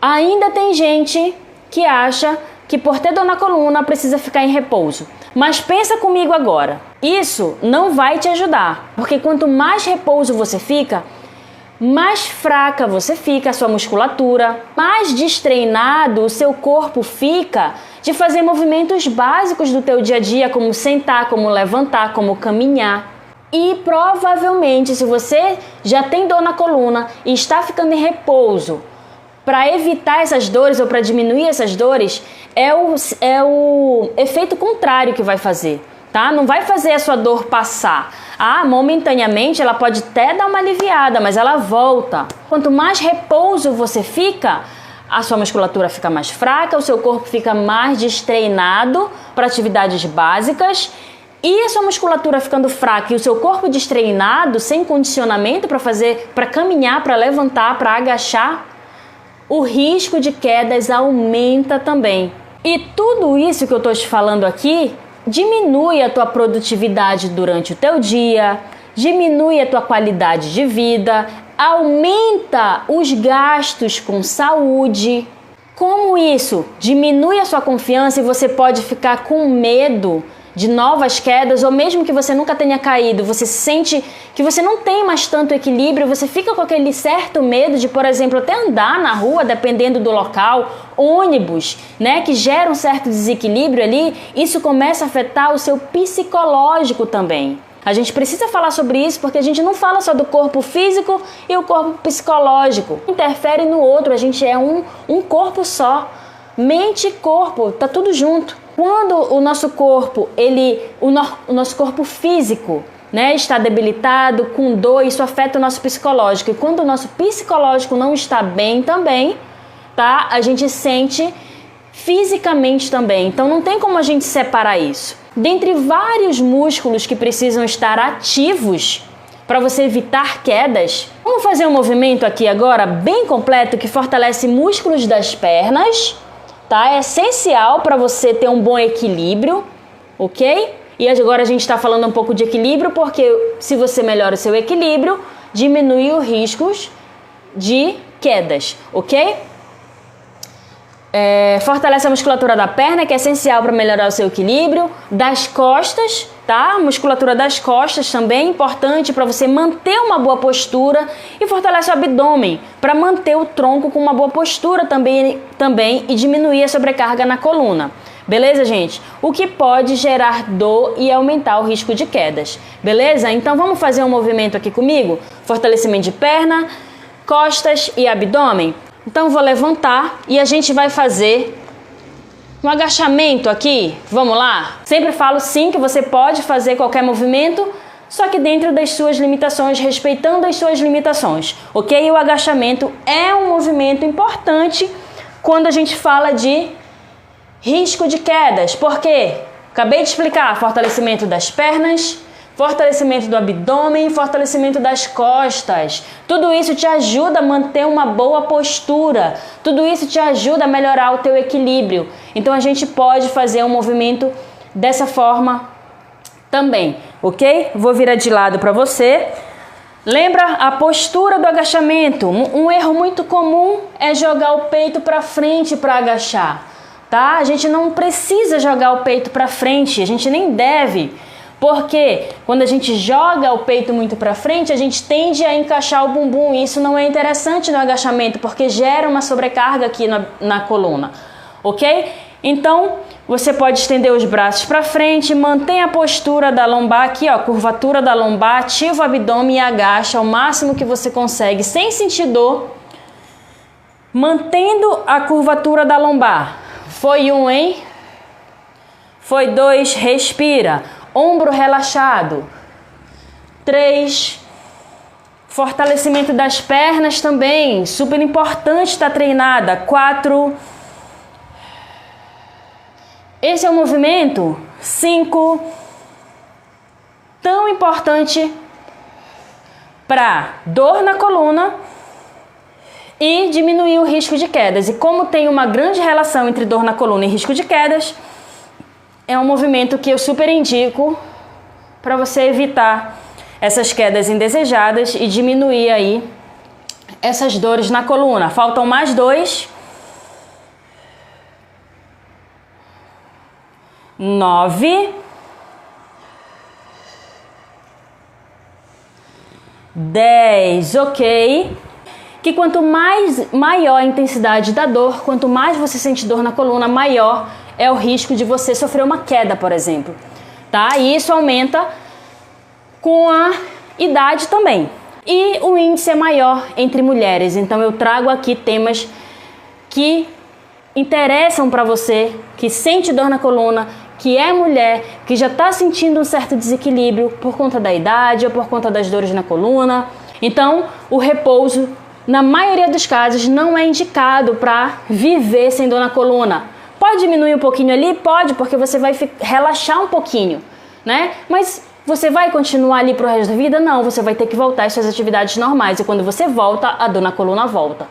Ainda tem gente que acha que por ter dor na coluna precisa ficar em repouso. Mas pensa comigo agora, isso não vai te ajudar, porque quanto mais repouso você fica, mais fraca você fica, a sua musculatura, mais destreinado o seu corpo fica de fazer movimentos básicos do teu dia a dia, como sentar, como levantar, como caminhar. E provavelmente, se você já tem dor na coluna e está ficando em repouso, para evitar essas dores ou para diminuir essas dores, é o efeito contrário que vai fazer, tá? Não vai fazer a sua dor passar. Momentaneamente ela pode até dar uma aliviada, mas ela volta. Quanto mais repouso você fica, a sua musculatura fica mais fraca, o seu corpo fica mais destreinado para atividades básicas. E a sua musculatura ficando fraca e o seu corpo destreinado, sem condicionamento para caminhar, para levantar, para agachar, o risco de quedas aumenta também. E tudo isso que eu estou te falando aqui diminui a tua produtividade durante o teu dia, diminui a tua qualidade de vida, aumenta os gastos com saúde. Como isso? Diminui a sua confiança e você pode ficar com medo de novas quedas, ou mesmo que você nunca tenha caído, você sente que você não tem mais tanto equilíbrio, você fica com aquele certo medo de, por exemplo, até andar na rua, dependendo do local, ônibus, né, que gera um certo desequilíbrio ali, isso começa a afetar o seu psicológico também. A gente precisa falar sobre isso porque a gente não fala só do corpo físico e o corpo psicológico. Interfere no outro, a gente é um corpo só. Mente e corpo, tá tudo junto. Quando o nosso corpo, o nosso corpo físico, né, está debilitado, com dor, isso afeta o nosso psicológico. E quando o nosso psicológico não está bem também, tá, a gente sente fisicamente também. Então não tem como a gente separar isso. Dentre vários músculos que precisam estar ativos para você evitar quedas, vamos fazer um movimento aqui agora bem completo que fortalece músculos das pernas. Tá? É essencial para você ter um bom equilíbrio, ok? E agora a gente está falando um pouco de equilíbrio, porque se você melhora o seu equilíbrio, diminui os riscos de quedas, ok? Fortalece a musculatura da perna, que é essencial para melhorar o seu equilíbrio, das costas, tá? A musculatura das costas também é importante para você manter uma boa postura, e fortalece o abdômen para manter o tronco com uma boa postura também e diminuir a sobrecarga na coluna. Beleza, gente? O que pode gerar dor e aumentar o risco de quedas. Beleza? Então vamos fazer um movimento aqui comigo? Fortalecimento de perna, costas e abdômen. Então vou levantar e a gente vai fazer um agachamento aqui. Vamos lá? Sempre falo sim que você pode fazer qualquer movimento, só que dentro das suas limitações, respeitando as suas limitações, ok? E o agachamento é um movimento importante quando a gente fala de risco de quedas. Por quê? Acabei de explicar: fortalecimento das pernas, fortalecimento do abdômen, fortalecimento das costas. Tudo isso te ajuda a manter uma boa postura. Tudo isso te ajuda a melhorar o teu equilíbrio. Então a gente pode fazer um movimento dessa forma também, ok? Vou virar de lado para você. Lembra a postura do agachamento? Um erro muito comum é jogar o peito para frente para agachar, tá? A gente não precisa jogar o peito para frente, a gente nem deve. Porque quando a gente joga o peito muito para frente, a gente tende a encaixar o bumbum. E isso não é interessante no agachamento, porque gera uma sobrecarga aqui na coluna, ok? Então, você pode estender os braços para frente, mantém a postura da lombar aqui, ó, curvatura da lombar, ativa o abdômen e agacha ao máximo que você consegue, sem sentir dor, mantendo a curvatura da lombar. Foi 1, hein? Foi 2, respira. Ombro relaxado. 3, fortalecimento das pernas também, super importante estar treinada. 4, esse é o movimento. 5, tão importante para dor na coluna e diminuir o risco de quedas. E como tem uma grande relação entre dor na coluna e risco de quedas, é um movimento que eu super indico para você evitar essas quedas indesejadas e diminuir aí essas dores na coluna. Faltam mais 2. 9, 10, ok? Que quanto maior a intensidade da dor, quanto mais você sente dor na coluna, maior é o risco de você sofrer uma queda, por exemplo, tá? E isso aumenta com a idade também. E o índice é maior entre mulheres, então eu trago aqui temas que interessam para você, que sente dor na coluna, que é mulher, que já está sentindo um certo desequilíbrio por conta da idade ou por conta das dores na coluna. Então, o repouso, na maioria dos casos, não é indicado para viver sem dor na coluna. Pode diminuir um pouquinho ali? Pode, porque você vai relaxar um pouquinho, né? Mas você vai continuar ali pro resto da vida? Não, você vai ter que voltar às suas atividades normais. E quando você volta, a dor na coluna volta.